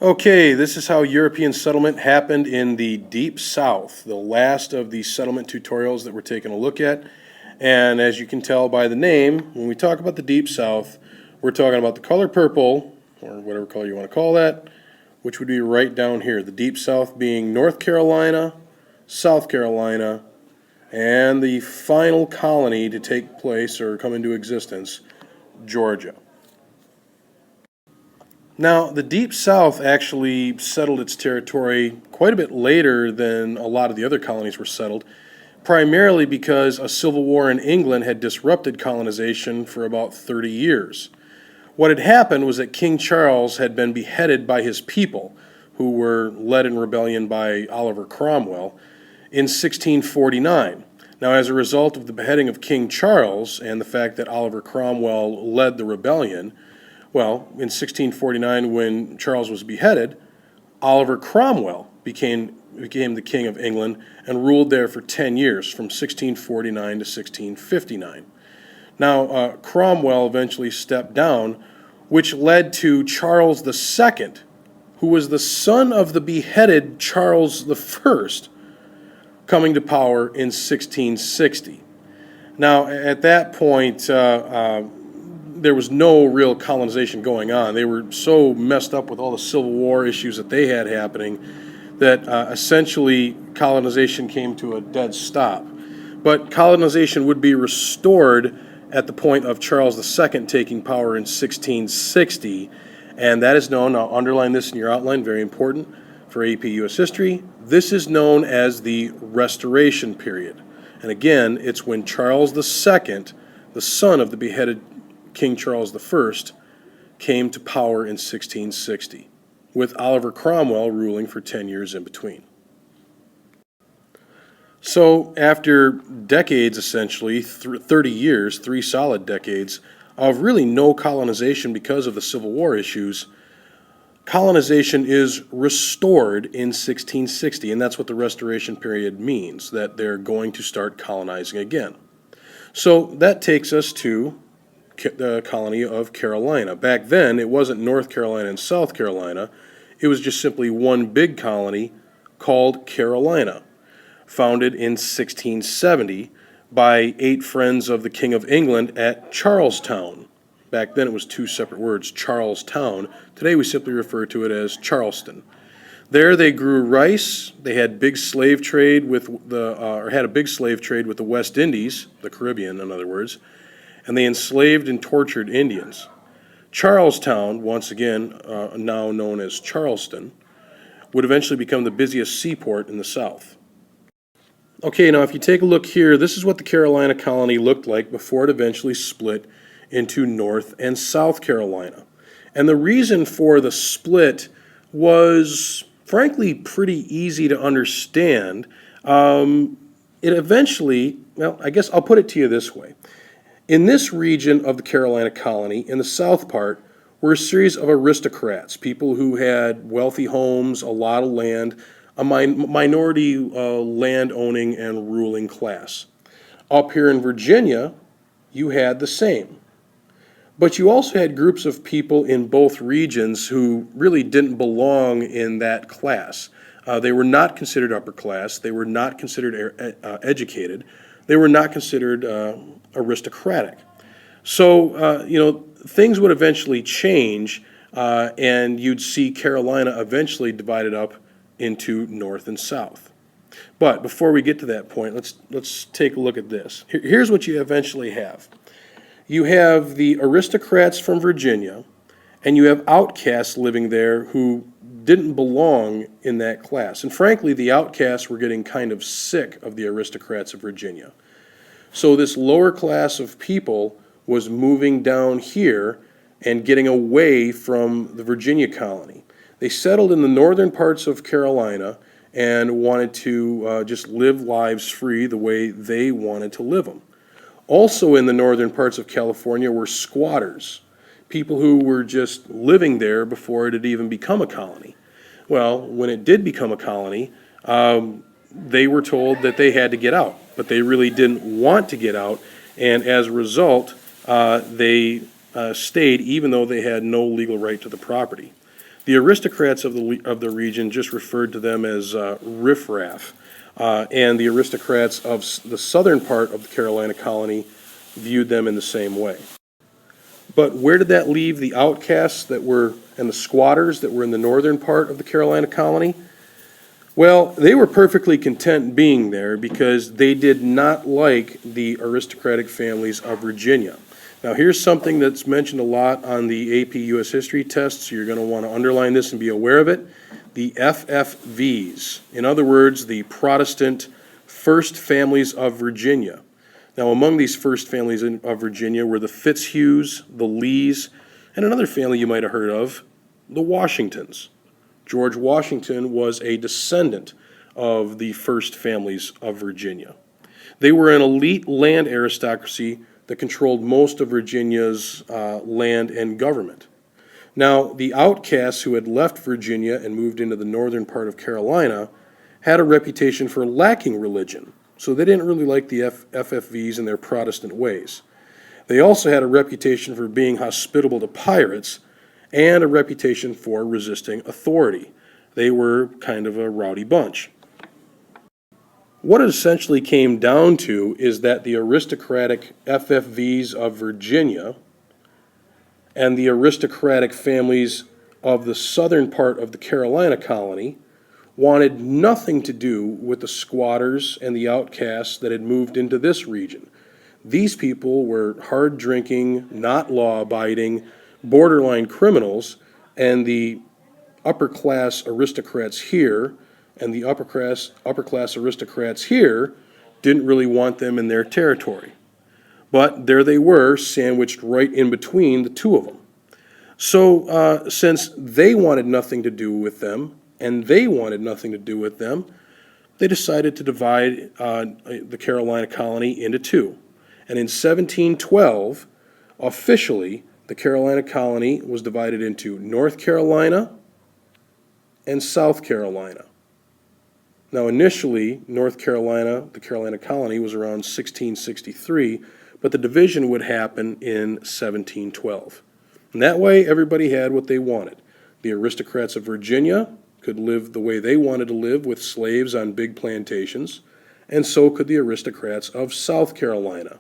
Okay, this is how European settlement happened in the Deep South, the last of the settlement tutorials that we're taking a look at. And as you can tell by the name, when we talk about the Deep South, we're talking about the color purple, or whatever color you want to call that, which would be right down here. The Deep South being North Carolina, South Carolina, and the final colony to take place or come into existence, Georgia. Now, the Deep South actually settled its territory quite a bit later than a lot of the other colonies were settled, primarily because a civil war in England had disrupted colonization for about 30 years. What had happened was that King Charles had been beheaded by his people, who were led in rebellion by Oliver Cromwell, in 1649. Now, as a result of the beheading of King Charles and the fact that Oliver Cromwell led the rebellion, well, in 1649, when Charles was beheaded, Oliver Cromwell became the King of England and ruled there for 10 years, from 1649 to 1659. Now, Cromwell eventually stepped down, which led to Charles II, who was the son of the beheaded Charles I, coming to power in 1660. Now, at that point, there was no real colonization going on. They were so messed up with all the Civil War issues that they had happening that essentially colonization came to a dead stop. But colonization would be restored at the point of Charles II taking power in 1660, and that is known, I'll underline this in your outline, very important for AP US history, this is known as the Restoration period. And again, it's when Charles II, the son of the beheaded King Charles I, came to power in 1660, with Oliver Cromwell ruling for 10 years in between. So after decades, essentially, 30 years, 3 solid decades, of really no colonization because of the Civil War issues, colonization is restored in 1660, and that's what the Restoration period means, that they're going to start colonizing again. So that takes us to the colony of Carolina. Back then, it wasn't North Carolina and South Carolina. It was just simply one big colony called Carolina, founded in 1670 by 8 friends of the King of England at Charlestown. Back then, it was 2 separate words, Charlestown. Today, we simply refer to it as Charleston. There, they grew rice. They had big slave trade with had a big slave trade with the West Indies, the Caribbean, in other words, and they enslaved and tortured Indians. Charlestown, once again now known as Charleston, would eventually become the busiest seaport in the South. Okay, now if you take a look here, this is what the Carolina colony looked like before it eventually split into North and South Carolina. And the reason for the split was, frankly, pretty easy to understand. It eventually, well, I guess I'll put it to you this way. In this region of the Carolina colony, in the south part, were a series of aristocrats, people who had wealthy homes, a lot of land, a minority land-owning and ruling class. Up here in Virginia, you had the same. But you also had groups of people in both regions who really didn't belong in that class. They were not considered upper class. They were not considered educated. They were not considered aristocratic. So, things would eventually change, and you'd see Carolina eventually divided up into North and South. But before we get to that point, let's take a look at this. Here's what you eventually have. You have the aristocrats from Virginia, and you have outcasts living there who didn't belong in that class. And frankly, the outcasts were getting kind of sick of the aristocrats of Virginia. So this lower class of people was moving down here and getting away from the Virginia colony. They settled in the northern parts of Carolina and wanted to just live lives free the way they wanted to live them. Also in the northern parts of California were squatters, people who were just living there before it had even become a colony. Well, when it did become a colony, they were told that they had to get out, but they really didn't want to get out, and as a result, they stayed even though they had no legal right to the property. The aristocrats of the region just referred to them as riffraff, and the aristocrats of the southern part of the Carolina colony viewed them in the same way. But where did that leave the outcasts that were and the squatters that were in the northern part of the Carolina colony? Well, they were perfectly content being there because they did not like the aristocratic families of Virginia. Now, here's something that's mentioned a lot on the AP U.S. History test, so you're going to want to underline this and be aware of it. The FFVs, in other words, the Protestant First Families of Virginia. Now, among these first families of Virginia were the Fitzhughs, the Lees, and another family you might have heard of, the Washingtons. George Washington was a descendant of the first families of Virginia. They were an elite land aristocracy that controlled most of Virginia's land and government. Now, the outcasts who had left Virginia and moved into the northern part of Carolina had a reputation for lacking religion, so they didn't really like the FFVs and their Protestant ways. They also had a reputation for being hospitable to pirates and a reputation for resisting authority. They were kind of a rowdy bunch. What it essentially came down to is that the aristocratic FFVs of Virginia and the aristocratic families of the southern part of the Carolina colony wanted nothing to do with the squatters and the outcasts that had moved into this region. These people were hard-drinking, not law-abiding, borderline criminals, and the upper-class aristocrats here and the upper-class aristocrats here didn't really want them in their territory. But there they were, sandwiched right in between the two of them. So since they wanted nothing to do with them, and they wanted nothing to do with them, they decided to divide the Carolina colony into two. And in 1712, officially, the Carolina colony was divided into North Carolina and South Carolina. Now, initially, North Carolina, the Carolina colony, was around 1663, but the division would happen in 1712. And that way, everybody had what they wanted. The aristocrats of Virginia could live the way they wanted to live with slaves on big plantations, and so could the aristocrats of South Carolina.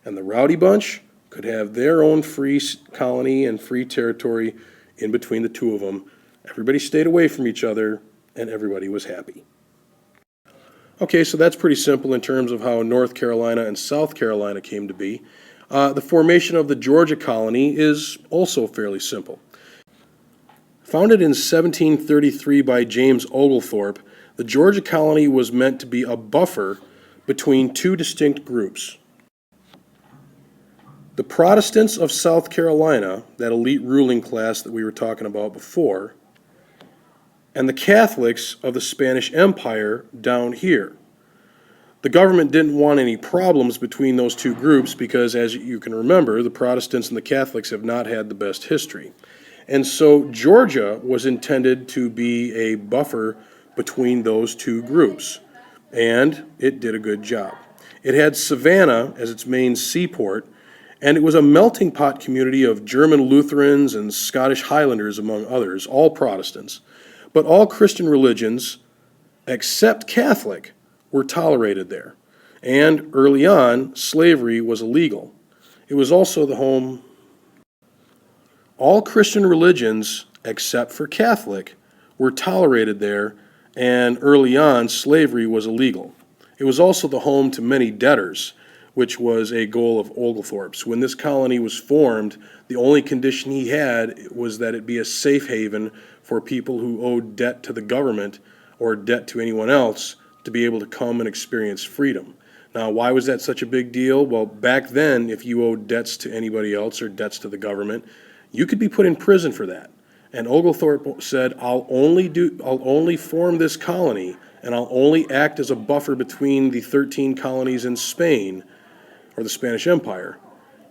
And the rowdy bunch could have their own free colony and free territory in between the two of them. Everybody stayed away from each other, and everybody was happy. Okay, so that's pretty simple in terms of how North Carolina and South Carolina came to be. The formation of the Georgia colony is also fairly simple. Founded in 1733 by James Oglethorpe, the Georgia colony was meant to be a buffer between two distinct groups. The Protestants of South Carolina, that elite ruling class that we were talking about before, and the Catholics of the Spanish Empire down here. The government didn't want any problems between those two groups because, as you can remember, the Protestants and the Catholics have not had the best history. And so Georgia was intended to be a buffer between those two groups, and it did a good job. It had Savannah as its main seaport, and it was a melting pot community of German Lutherans and Scottish Highlanders, among others, all Protestants. But all Christian religions, except Catholic, were tolerated there. And early on, slavery was illegal. It was also the home. All Christian religions, except for Catholic, were tolerated there, and early on, slavery was illegal. It was also the home to many debtors, which was a goal of Oglethorpe's. When this colony was formed, the only condition he had was that it be a safe haven for people who owed debt to the government or debt to anyone else to be able to come and experience freedom. Now, why was that such a big deal? Well, back then, if you owed debts to anybody else or debts to the government, you could be put in prison for that. And Oglethorpe said, I'll only form this colony, and I'll only act as a buffer between the 13 colonies in Spain, or the Spanish Empire,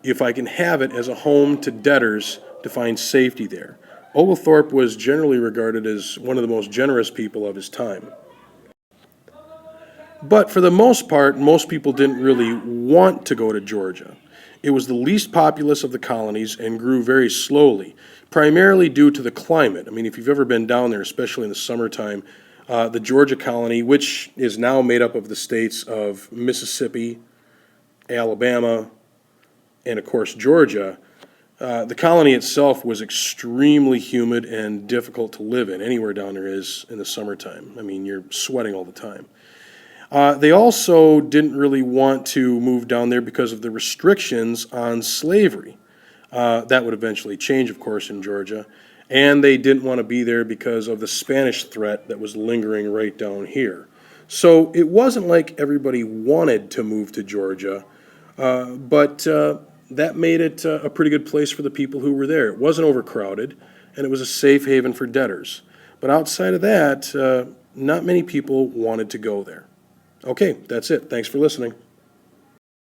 if I can have it as a home to debtors to find safety there. Oglethorpe was generally regarded as one of the most generous people of his time. But for the most part, most people didn't really want to go to Georgia. It was the least populous of the colonies and grew very slowly. primarily due to the climate. I mean, if you've ever been down there, especially in the summertime, the Georgia colony, which is now made up of the states of Mississippi, Alabama, and of course Georgia, the colony itself was extremely humid and difficult to live in, anywhere down there is in the summertime. I mean, you're sweating all the time. They also didn't really want to move down there because of the restrictions on slavery. That would eventually change, of course, in Georgia. And they didn't want to be there because of the Spanish threat that was lingering right down here. So it wasn't like everybody wanted to move to Georgia, but that made it a pretty good place for the people who were there. It wasn't overcrowded, and it was a safe haven for debtors. But outside of that, not many people wanted to go there. Okay, that's it. Thanks for listening.